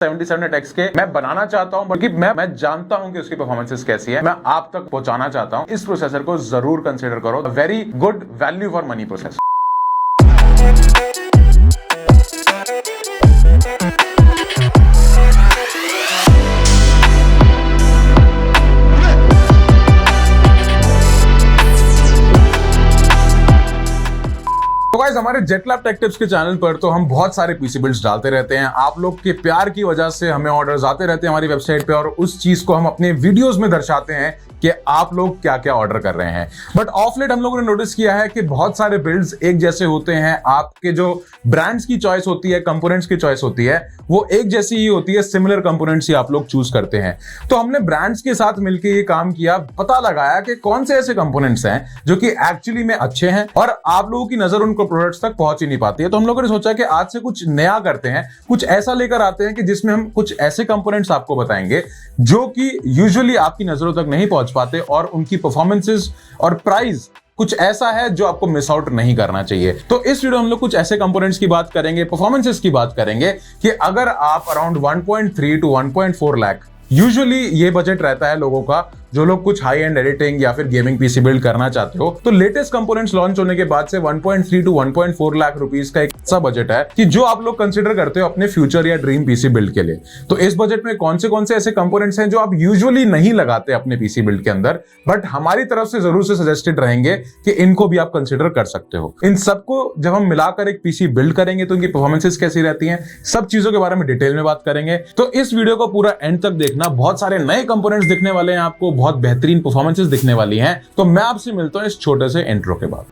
77X के मैं बनाना चाहता हूं, बल्कि मैं जानता हूं कि उसकी परफॉर्मेंसेस कैसी है, मैं आप तक पहुंचाना चाहता हूं। इस प्रोसेसर को जरूर कंसीडर करो। Very good value for money processor. तो गाइस, हमारे जेटलैब टेक टिप्स के चैनल पर तो हम बहुत सारे पीसी बिल्ड्स डालते रहते हैं। आप लोग के प्यार की वजह से हमें ऑर्डर्स आते रहते हैं हमारी वेबसाइट पे, और उस चीज को हम अपने वीडियोस में दर्शाते हैं कि आप लोग क्या क्या ऑर्डर कर रहे हैं। बट ऑफ लेट हम लोगों ने नोटिस किया है कि बहुत सारे बिल्ड्स एक जैसे होते हैं। आपके जो ब्रांड्स की चॉइस होती है, कंपोनेंट्स की चॉइस होती है, वो एक जैसी ही होती है। सिमिलर कंपोनेंट्स ही आप लोग चूज करते हैं। तो हमने ब्रांड्स के साथ मिलकर ये काम किया, पता लगाया कि कौन से ऐसे कंपोनेंट्स हैं जो कि एक्चुअली में अच्छे हैं और आप लोगों की नजर उनको प्रोडक्ट्स तक पहुंच ही नहीं पाती है। तो हम लोगों ने सोचा कि आज से कुछ नया करते हैं, कुछ ऐसा लेकर आते हैं कि जिसमें हम कुछ ऐसे कंपोनेंट्स आपको बताएंगे जो कि यूजुअली आपकी नजरों तक नहीं पहुंच पाते, और उनकी परफॉर्मेंसेस और प्राइस कुछ ऐसा है जो आपको मिस आउट नहीं करना चाहिए। तो इस वीडियो में हम लोग कुछ ऐसे कंपोनेंट्स की बात करेंगे, परफॉर्मेंसेस की बात करेंगे कि अगर आप अराउंड 1.3 टू 1.4 लाख, यूजुअली ये बजट रहता है लोगों का, जो लोग कुछ हाई एंड एडिटिंग या फिर गेमिंग पीसी बिल्ड करना चाहते हो, तो लेटेस्ट कंपोनेंट्स लॉन्च होने के बाद से 1.3 टू 1.4 लाख रुपीस का एक ऐसा बजट है कि जो आप लोग कंसीडर करते हो अपने फ्यूचर या ड्रीम पीसी बिल्ड के लिए। तो इस बजट में कौन से ऐसे कंपोनेंट्स हैं जो आप यूजुअली नहीं लगाते अपने पीसी बिल्ड के अंदर, बट हमारी तरफ से जरूर से सजेस्टेड रहेंगे कि इनको भी आप कंसीडर कर सकते हो। इन सबको जब हम मिलाकर एक पीसी बिल्ड करेंगे तो इनकी परफॉर्मेंसेस कैसी रहती हैं, सब चीजों के बारे में डिटेल में बात करेंगे। तो इस वीडियो को पूरा एंड तक देखना। बहुत सारे नए कंपोनेंट्स दिखने वाले हैं आपको, बहुत बेहतरीन परफॉर्मेंसेस दिखने वाली हैं। तो मैं आपसे मिलता हूं इस छोटे से इंट्रो के बाद।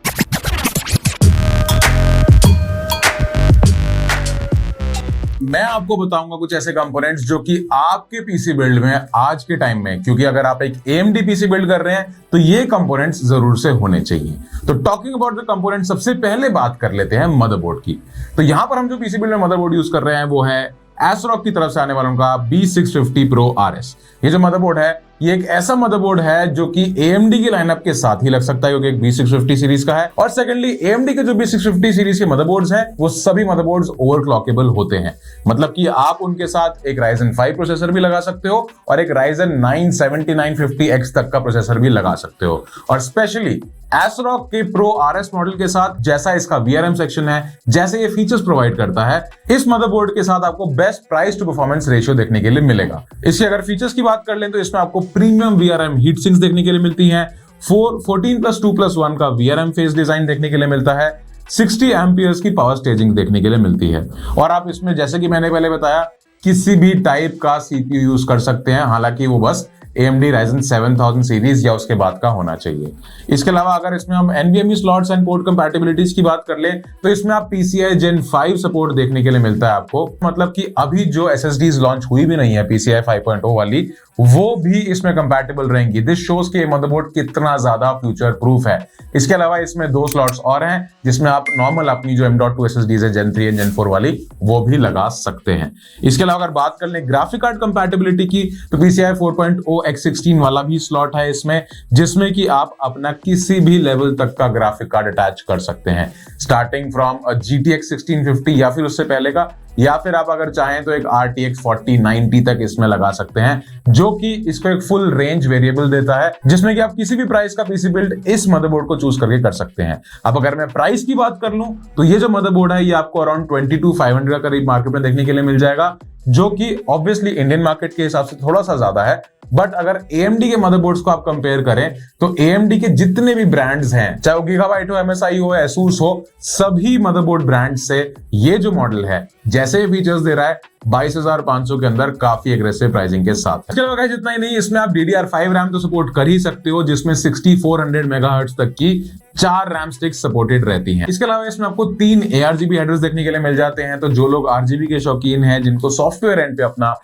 मैं आपको बताऊंगा कुछ ऐसे कंपोनेंट्स जो कि आपके पीसी बिल्ड में आज के टाइम में, क्योंकि अगर आप एक AMD पीसी बिल्ड कर रहे हैं तो ये कंपोनेंट्स जरूर से होने चाहिए। तो टॉकिंग अबाउट द कंपोनेंट, सबसे पहले बात कर लेते हैं मदरबोर्ड की। तो यहां पर हम जो पीसी बिल्ड में मदरबोर्ड यूज कर रहे हैं वो है ASRock की तरफ से आने वालों का B650 Pro RS। ये जो मदरबोर्ड है, ये एक ऐसा मदरबोर्ड है जो कि AMD की लाइनअप के साथ ही लग सकता है, क्योंकि एक B650 सीरीज का है। और सेकंडली, AMD के जो B650 सीरीज के मदरबोर्ड्स हैं वो सभी मदरबोर्ड्स ओवरक्लॉकेबल होते हैं। मतलब कि आप उनके साथ एक Ryzen 5 प्रोसेसर भी लगा सकते हो और एक Ryzen 9 7950X तक का प्रोसेसर भी लगा सकते हो। और स्पेशली ASRock के Pro RS मॉडल के साथ, जैसा इसका VRM सेक्शन है, जैसे ये फीचर्स प्रोवाइड करता है, इस मदरबोर्ड के साथ आपको best price to performance ratio देखने के लिए मिलेगा। इसके अगर फीचर्स की बात कर लें तो इसमें आपको प्रीमियम VRM हीट सिंक्स देखने के लिए मिलती हैं, 14+2+1 का VRM फेस डिजाइन देखने के लिए मिलता है, 60 एम्पियर्स की पावर स्टेजिंग देखने के लिए मिलती है। और आप इसमें, जैसे कि मैंने पहले बताया, किसी भी टाइप का CPU यूज कर सकते हैं, हालांकि वो बस AMD Ryzen 7000 सीरीज या उसके बाद का होना चाहिए। इसके अलावा अगर इसमें हम NVMe स्लॉट्स एंड पोर्ट कंपैटिबिलिटीज की बात कर ले तो इसमें आप PCI Gen 5 सपोर्ट देखने के लिए मिलता है आपको। मतलब कि अभी जो SSDs लॉन्च हुई भी नहीं है PCI 5.0 वाली, वो भी इसमें कंपैटिबल रहेंगी। दिस शोज के मदरबोर्ड कितना ज्यादा फ्यूचर प्रूफ है। इसके अलावा इसमें 2 स्लॉट्स और हैं जिसमें आप नॉर्मल अपनी जो M.2 SSDs है Gen 3 एंड Gen 4 वाली, वो भी लगा सकते हैं। इसके अलावा अगर बात कर लें ग्राफिक कार्ड कंपैटिबिलिटी की, तो PCI 4.0 X16 वाला भी स्लॉट है इसमें, जिसमें कि आप अपना किसी भी लेवल तक का ग्राफिक कार्ड अटैच कर सकते हैं, स्टार्टिंग फ्रॉम GTX 1650 या फिर उससे पहले का, या फिर आप अगर चाहें तो एक RTX 4090 तक इसमें लगा सकते हैं, जो कि इसको एक फुल रेंज वेरिएबल देता है, जिसमें कि आप किसी भी प्राइस का पीसी बिल्ड इस मदरबोर्ड को चूज करके कर सकते हैं। अब अगर मैं प्राइस की बात कर लूं तो ये जो मदरबोर्ड है ये आपको अराउंड 22,500 का करीब मार्केट में देखने के लिए मिल जाएगा, जो कि ऑब्वियसली इंडियन मार्केट के हिसाब से थोड़ा सा ज्यादा है। बट अगर AMD के मदरबोर्ड्स को आप कंपेयर करें तो AMD के जितने भी ब्रांड्स हैं, चाहे वो Gigabyte हो, MSI हो, ASUS हो, सभी मदरबोर्ड ब्रांड्स से ये जो मॉडल है जैसे फीचर्स दे रहा है 22,500 के अंदर, काफी एग्रेसिव प्राइसिंग के साथ। इसके अलावा जितना ही नहीं, इसमें आप DDR5 रैम तो सपोर्ट कर ही सकते हो, जिसमें 6400 मेगाहर्ट्ज तक की 4 रैम स्टिक्स सपोर्टेड रहती हैं। इसके अलावा इसमें आपको 3 ARGB हेडर्स देखने के लिए मिल जाते हैं। तो जो लोग RGB के शौकीन हैं, जिनको सॉफ्टवेयर एंड पे अपना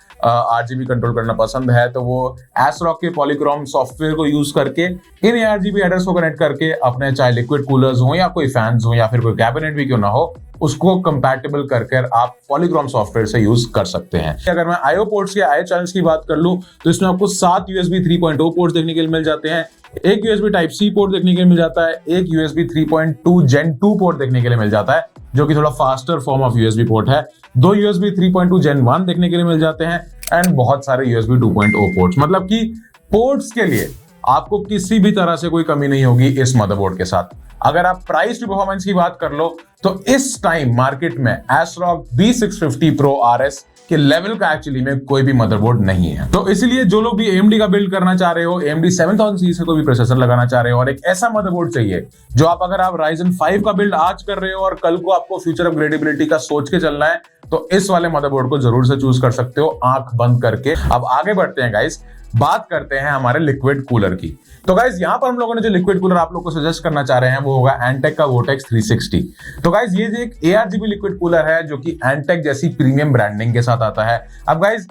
RGB कंट्रोल करना पसंद है, तो वो ASRock के पॉलीक्रोम सॉफ्टवेयर को यूज करके इन ARGB हेडर्स को कनेक्ट करके अपने चाहे लिक्विड कूलर्स हो या कोई फैंस हो या फिर कोई कैबिनेट भी क्यों ना हो, उसको कंपैटिबल करके आप पॉलीक्रोम सॉफ्टवेयर से यूज कर सकते हैं। अगर मैं IO पोर्ट्स या IO चैनल्स की बात कर लूं तो इसमें आपको 7 USB 3.0 पोर्ट्स देखने के लिए मिल जाते हैं, एक USB Type-C पोर्ट देखने के लिए मिल जाता है, एक USB 3.2 Gen 2 पोर्ट देखने के लिए मिल जाता है, जो कि थोड़ा faster form of USB port है। दो USB 3.2 Gen 1 देखने के लिए मिल जाते हैं एंड बहुत सारे USB 2.0 पोर्ट्स, मतलब कि पोर्ट्स के लिए आपको किसी भी तरह से कोई कमी नहीं होगी इस मदरबोर्ड के साथ। अगर आप प्राइस टू परफॉर्मेंस की बात कर लो तो इस टाइम मार्केट में ASRock B650 Pro RS के लेवल का एक्चुअली में कोई भी मदरबोर्ड नहीं है। तो इसलिए जो लोग भी AMD का बिल्ड करना चाह रहे हो, AMD 7000 सीरीज से कोई भी प्रोसेसर लगाना चाह रहे हो और एक ऐसा मदरबोर्ड चाहिए जो अगर आप Ryzen 5 का बिल्ड आज कर रहे हो और कल को आपको फ्यूचर अपग्रेडेबिलिटी का सोच के चलना है, तो इस वाले मदरबोर्ड को जरूर से चूज कर सकते हो आंख बंद करके। अब आगे बढ़ते हैं गाइस, बात करते हैं हमारे लिक्विड कूलर की। तो गाइस यहां पर हम लोगों ने जो लिक्विड कूलर आप लोगों को सजेस्ट करना चाह रहे हैं वो होगा एंटेक का Vortex 360। तो गाइस ये जो एक ARGB लिक्विड कूलर है जो कि एंटेक जैसी प्रीमियम ब्रांडिंग के साथ आता है। अब गाइस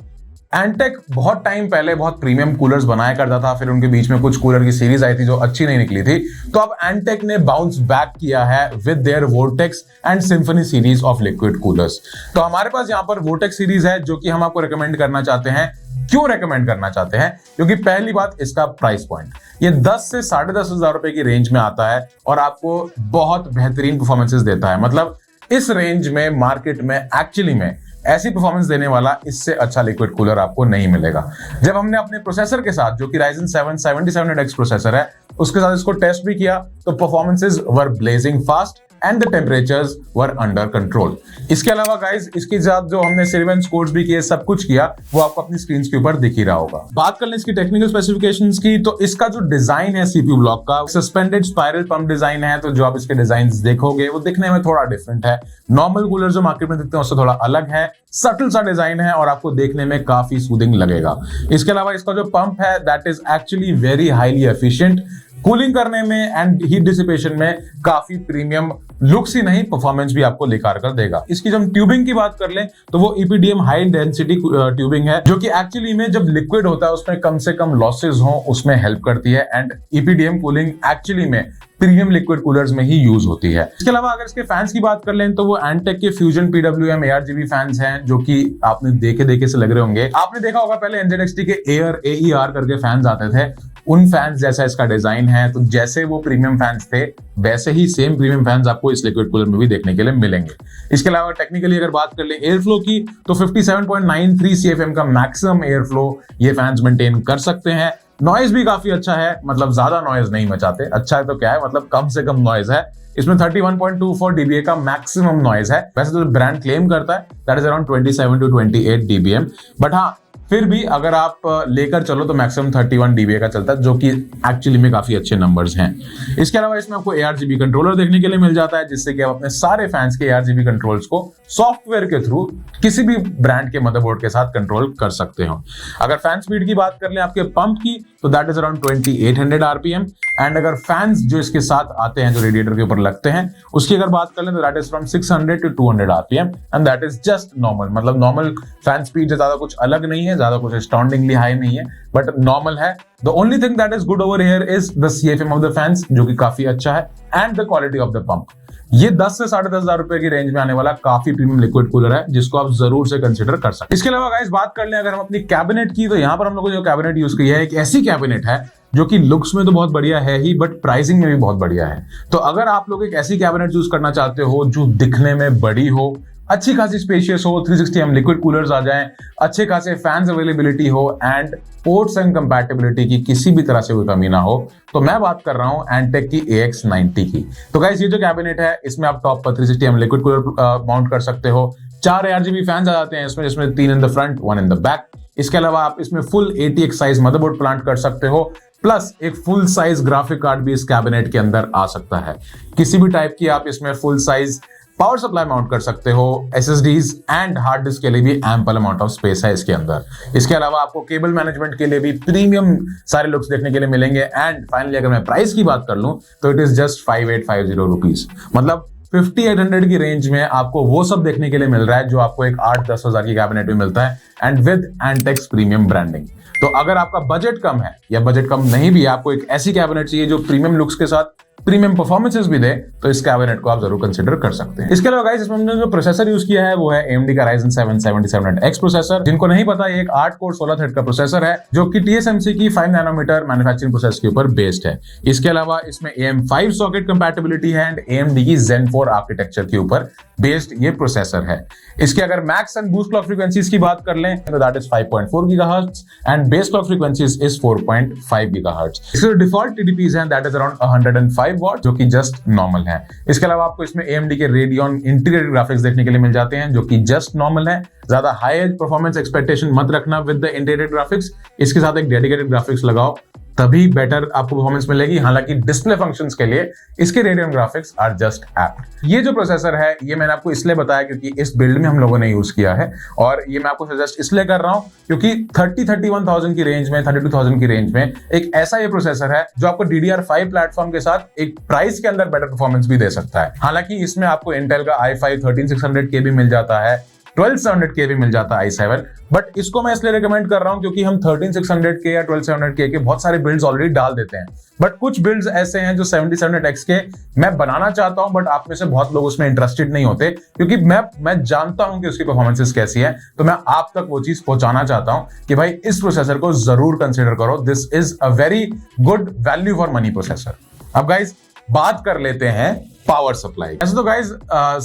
एंटेक बहुत टाइम पहले बहुत प्रीमियम कूलर्स बनाया करता था, फिर उनके बीच में कुछ कूलर की सीरीज आई थी जो अच्छी नहीं निकली थी, तो अब एंटेक ने बाउंस बैक किया है with their Vortex and Symphony series of liquid coolers. तो हमारे पास यहाँ पर Vortex सीरीज है जो कि हम आपको रिकमेंड करना चाहते हैं। क्यों रेकमेंड करना चाहते हैं? क्योंकि पहली बात इसका प्राइस पॉइंट, ये 10 से 10,500 रुपए की रेंज में आता है और आपको बहुत बेहतरीन परफॉर्मेंसेस देता है। मतलब इस रेंज में मार्केट में एक्चुअली में ऐसी परफॉर्मेंस देने वाला इससे अच्छा लिक्विड कूलर आपको नहीं मिलेगा। जब हमने अपने प्रोसेसर के साथ जो कि Ryzen 7 7700X प्रोसेसर है उसके साथ इसको टेस्ट भी किया तो performances were blazing fast and the temperatures were under control. इसके अलावा गाइस इसके साथ जो हमने सिल्वन स्कोर्स भी किए, सब कुछ किया, वो आपको अपनी स्क्रीन के ऊपर दिख ही रहा होगा। बात कर लें इसकी टेक्निकल स्पेसिफिकेशंस की, तो इसका जो डिजाइन है CPU ब्लॉक का सस्पेंडेड स्पाइरल पंप डिजाइन है। तो जो आप इसके डिजाइन देखोगे वो दिखने में थोड़ा डिफरेंट है, नॉर्मल कूलर जो मार्केट में दिखते हैं उससे थोड़ा अलग है, सटल सा डिजाइन है और आपको देखने में काफी सूदिंग लगेगा। इसके अलावा इसका जो पंप है that is actually very highly efficient, cooling करने में एंड हीट डिसिपेशन में काफी प्रीमियम लुक्स ही नहीं परफॉर्मेंस भी आपको लेकर कर देगा। इसकी जब ट्यूबिंग की बात कर लें तो वो EPDM हाई डेंसिटी ट्यूबिंग है जो कि एक्चुअली में जब लिक्विड होता है उसमें कम से कम लॉसेस हो उसमें हेल्प करती है एंड EPDM कूलिंग एक्चुअली में प्रीमियम लिक्विड कूलर्स में ही यूज होती है। इसके अलावा अगर इसके फैंस की बात कर लें तो वो एंटेक के फ्यूजन PWM ARGB फैंस हैं जो कि आपने देखे से लग रहे होंगे। आपने देखा होगा पहले NZXT के एयर AER करके फैंस आते थे, उन फैंस जैसा इसका डिजाइन है। तो जैसे वो प्रीमियम फैंस थे वैसे ही सेम प्रीमियम फैंस आपको इस लिक्विड कूलर में भी देखने के लिए मिलेंगे। इसके अलावा टेक्निकली अगर बात कर ले एयर फ्लो की तो 57.93 CFM का मैक्सिमम एयर फ्लो ये फैंस मेंटेन कर सकते हैं। नॉइज भी काफी अच्छा है, मतलब ज्यादा नॉइज नहीं मचाते। अच्छा है तो क्या है, मतलब कम से कम नॉइज है। इसमें 31.24 dBA का मैक्सिमम नॉइज है। वैसे तो ब्रांड क्लेम करता है that is around 27 to 28 dBm, but हाँ फिर भी अगर आप लेकर चलो तो मैक्सिमम 31 dBA का चलता है जो कि एक्चुअली में काफी अच्छे नंबर्स हैं। इसके अलावा इसमें आपको ARGB कंट्रोलर देखने के लिए मिल जाता है जिससे कि आप अपने सारे फैंस के ARGB कंट्रोल्स को सॉफ्टवेयर के थ्रू किसी भी ब्रांड के मदरबोर्ड के साथ कंट्रोल कर सकते हो। अगर फैन स्पीड की बात कर लें आपके पंप की तो that is around 2800 RPM and अगर फैंस जो इसके साथ आते हैं जो रेडिएटर के ऊपर लगते हैं उसकी अगर बात कर लें तो that is from 600 to 200 RPM and that is just normal. मतलब नॉर्मल फैन स्पीड से ज्यादा कुछ अलग नहीं है, ज्यादा कुछ स्टाउंडिंगली हाई नहीं है, बट नॉर्मल है। The only thing that is good over here is the CFM of the fans जो कि काफी अच्छा है and the quality of the pump. ये 10 से 10,500 रुपए की रेंज में आने वाला काफी प्रीमियम लिक्विड कूलर है जिसको आप जरूर से कंसीडर कर सकते हैं। इसके अलावा गाइस बात कर लें अगर हम अपनी कैबिनेट की तो यहाँ पर हम लोग जो कैबिनेट यूज की है एक ऐसी कैबिनेट है जो कि लुक्स में तो बहुत बढ़िया है ही बट प्राइसिंग में भी बहुत बढ़िया है। तो अगर आप लोग एक ऐसी कैबिनेट यूज करना चाहते हो जो दिखने में बड़ी हो, अच्छी खासी स्पेशियस हो, 360mm लिक्विड कूलर्स आ जाएं, अच्छे खासे फैंस अवेलेबिलिटी हो एंड पोर्ट्स एंड कंपैटिबिलिटी की किसी भी तरह से कोई कमी ना हो, तो मैं बात कर रहा हूं एंटेक की AX90 की। तो गाइस ये जो कैबिनेट है इसमें आप टॉप पर 360mm लिक्विड कूलर माउंट कर सकते हो। 4 ARGB फैंस आ जाते हैं इसमें जिसमें 3 in the front 1 in the back. इसके अलावा आप इसमें full ATX size motherboard plant कर सकते हो, प्लस एक फुल साइज ग्राफिक कार्ड भी इस कैबिनेट के अंदर आ सकता है। किसी भी टाइप की आप इसमें full size power supply mount कर सकते हो। SSDs एंड हार्ड डिस्क के लिए भी एम्पल अमाउंट ऑफ स्पेस है इसके अंदर। इसके अलावा आपको केबल मैनेजमेंट के लिए भी प्रीमियम सारे लुक्स देखने के लिए मिलेंगे एंड फाइनली अगर मैं प्राइस की बात कर लूं तो इट इज जस्ट 5850 रुपीज। मतलब 5800 की रेंज में आपको वो सब देखने के लिए मिल रहा है जो आपको एक 8-10 हजार की कैबिनेट में मिलता है एंड विद एंटेक्स प्रीमियम ब्रांडिंग। तो अगर आपका बजट कम है या बजट कम नहीं भी है, आपको एक ऐसी कैबिनेट चाहिए जो प्रीमियम लुक्स के साथ प्रीमियम परफॉर्मेंसेस भी दे तो इस कैबिनेट को आप जरूर कंसीडर कर सकते हैं। इसके अलावा गाइस इसमें हमने जो प्रोसेसर यूज किया है वो है AMD का Ryzen 7 7700X प्रोसेसर। जिनको नहीं पता, ये एक 8 कोर 16 थ्रेड का प्रोसेसर है जो कि TSMC की 5 नैनोमीटर मैन्युफैक्चरिंग प्रोसेस के ऊपर बेस्ड है। इसके अलावा इसमें AM5 सॉकेट कंपैटिबिलिटी है एंड AMD की Zen 4 आर्किटेक्चर के ऊपर बेस्ड ये प्रोसेसर है। इसके अगर max and boost clock frequencies की बात कर लें तो that is 5.4 gigahertz and base clock frequencies is 4.5 gigahertz. इसके डिफॉल्ट TDPs हैं दैट इज अराउंड 105 वॉट जो कि जस्ट नॉर्मल है। इसके अलावा आपको इसमें AMD के Radeon इंटीग्रेटेड ग्राफिक्स देखने के लिए मिल जाते हैं जो कि जस्ट नॉर्मल है। ज्यादा हाई परफॉर्मेंस एक्सपेक्टेशन मत रखना विद द इंटीग्रेटेड ग्राफिक्स। इसके साथ एक डेडिकेटेड ग्राफिक्स लगाओ तभी बेटर आपको परफॉर्मेंस मिलेगी। हालांकि डिस्प्ले फंक्शंस के लिए इसके Radeon graphics are just apt. ये जो प्रोसेसर है ये मैंने आपको इसलिए बताया क्योंकि इस बिल्ड में हम लोगों ने यूज किया है और ये मैं आपको सजेस्ट इसलिए कर रहा हूं क्योंकि 31,000 की रेंज में 32,000 की रेंज में एक ऐसा ये प्रोसेसर है जो आपको DDR5 प्लेटफॉर्म के साथ एक प्राइस के अंदर बेटर परफॉर्मेंस भी दे सकता है। हालांकि इसमें आपको इंटेल का i5 13600K भी मिल जाता है, 12700K भी मिल जाता है i7, बट इसको मैं इसलिए रिकमेंड कर रहा हूं क्योंकि हम 13600K या 12700K के बहुत सारे बिल्ड्स ऑलरेडी डाल देते हैं, बट कुछ बिल्ड्स ऐसे हैं जो 7700X के मैं बनाना चाहता हूं बट आप में से बहुत लोग उसमें इंटरेस्टेड नहीं होते क्योंकि मैं जानता हूं कि उसकी परफॉर्मेंसेस कैसी है, तो मैं आप तक वो चीज पहुंचाना चाहता हूं कि भाई इस प्रोसेसर को जरूर कंसिडर करो। This is a very good value for money processor. अब गाइज बात कर लेते हैं पावर सप्लाई। ऐसे तो गाइज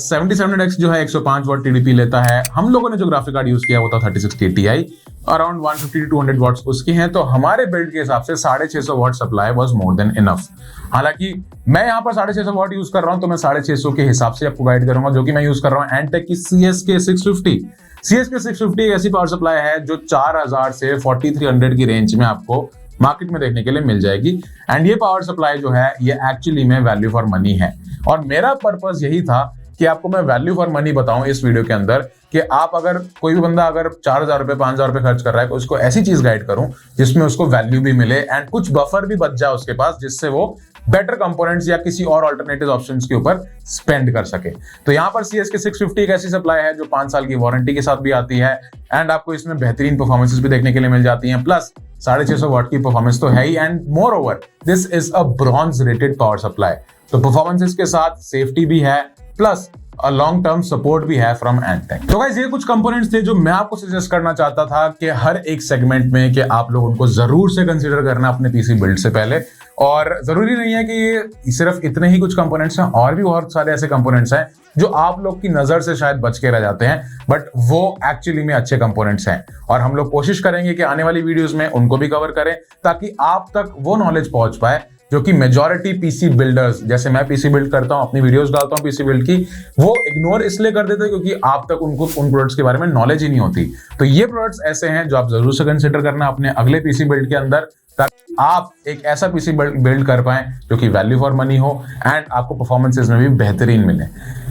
7700X जो है 105 वॉट TDP लेता है। हम लोगों ने जो ग्राफिक कार्ड यूज किया वो था 36K Ti, around 150 to 200 watts उसके हैं, तो हमारे बिल्ड के हिसाब से 650 what supply was more than enough. हालांकि मैं यहाँ पर 650 वॉट यूज कर रहा हूं तो मैं 650 के हिसाब से आपको गाइड करूंगा जो कि मैं यूज कर रहा हूं एंटेक की CSK 650। CSK 650 एक ऐसी पावर सप्लाई है जो 4000 से 4300 की रेंज में आपको मार्केट में देखने के लिए मिल जाएगी एंड ये पावर सप्लाई जो है ये एक्चुअली में वैल्यू फॉर मनी है और मेरा पर्पस यही था कि आपको मैं वैल्यू फॉर मनी बताऊं इस वीडियो के अंदर कि आप अगर कोई भी बंदा अगर 4000 रुपए 5000 रुपए खर्च कर रहा है तो उसको ऐसी चीज गाइड करूं जिसमें उसको वैल्यू भी मिले एंड कुछ बफर भी बच जाए उसके पास जिससे वो बेटर कंपोनेंट्स या किसी और अल्टरनेटिव ऑप्शंस के ऊपर स्पेंड कर सके। तो यहाँ पर CSK 650 एक ऐसी सप्लाई है जो 5 साल की वारंटी के साथ भी आती है एंड आपको इसमें बेहतरीन परफॉर्मेंसेस भी देखने के लिए मिल जाती हैं, प्लस 650 वॉट की परफॉर्मेंस तो है ही and moreover this is a bronze rated power supply. तो परफॉर्मेंसेस के साथ सेफ्टी भी है प्लस लॉन्ग टर्म सपोर्ट भी है फ्रॉम एंटेक। तो गाइस ये कुछ कंपोनेंट्स थे जो मैं आपको सजेस्ट करना चाहता था कि हर एक सेगमेंट में कि आप लोग उनको जरूर से कंसीडर करना अपने पीसी बिल्ड से पहले। और जरूरी नहीं है कि ये सिर्फ इतने ही कुछ कंपोनेंट्स हैं, और भी बहुत सारे ऐसे कंपोनेंट्स हैं जो आप लोग की नजर से शायद बच के रह जाते हैं बट वो एक्चुअली में अच्छे कंपोनेंट्स हैं और हम लोग कोशिश करेंगे कि आने वाली वीडियोस में उनको भी कवर करें ताकि आप तक वो नॉलेज पहुंच पाए जो कि मेजॉरिटी पीसी बिल्डर्स, जैसे मैं पीसी बिल्ड करता हूं, अपनी वीडियोस डालता हूं पीसी बिल्ड की, वो इग्नोर इसलिए कर देते हैं क्योंकि आप तक उनको उन प्रोडक्ट्स के बारे में नॉलेज ही नहीं होती। तो ये प्रोडक्ट्स ऐसे हैं जो आप जरूर से कंसिडर करना अपने अगले पीसी बिल्ड के अंदर ताकि आप एक ऐसा पीसी बिल्ड कर पाएं जो कि वैल्यू फॉर मनी हो एंड आपको परफॉर्मेंसेस में भी बेहतरीन मिले।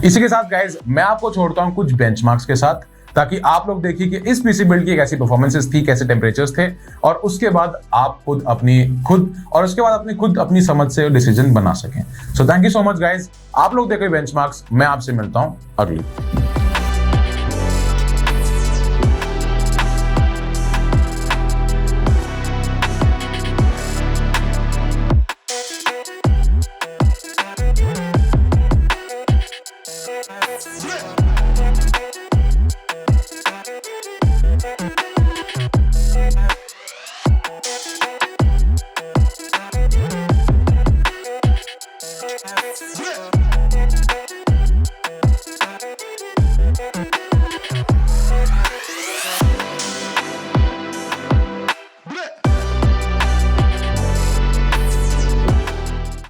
इसी के साथ गाइज मैं आपको छोड़ता हूं कुछ बेंचमार्क्स के साथ ताकि आप लोग देखिए कि इस पीसी बिल्ड की कैसी परफॉर्मेंसेस थी, कैसे टेम्परेचर्स थे और उसके बाद आप अपनी समझ से डिसीजन बना सकें। So thank you so much guys, आप लोग देखो बेंचमार्क्स, मैं आपसे मिलता हूं अगली। Yeah.